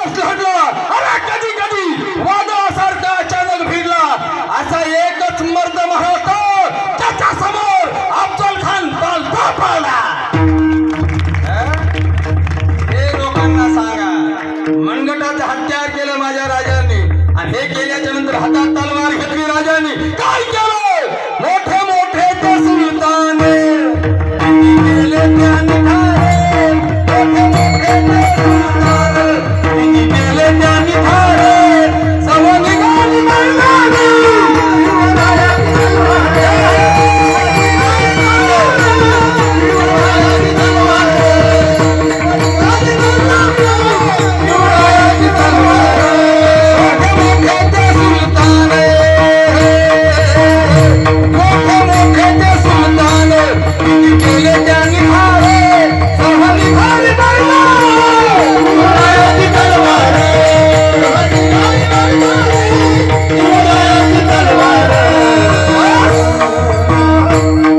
घडला, अरे कधी कधी वादळासारखा अचानक भिडला. असा एकच मर्द महाराज त्याच्या समोर अफजल खान पालथा पाळला. हे लोकांना सांगा, मनगटाचं हत्यार केलं माझ्या राजांनी, आणि हे केल्याच्या नंतर हातात तलवार घेतली राजांनी. काय केलं? मोठे मोठे ते सुलताने केले त्या निघाले, मोठे मोठे ते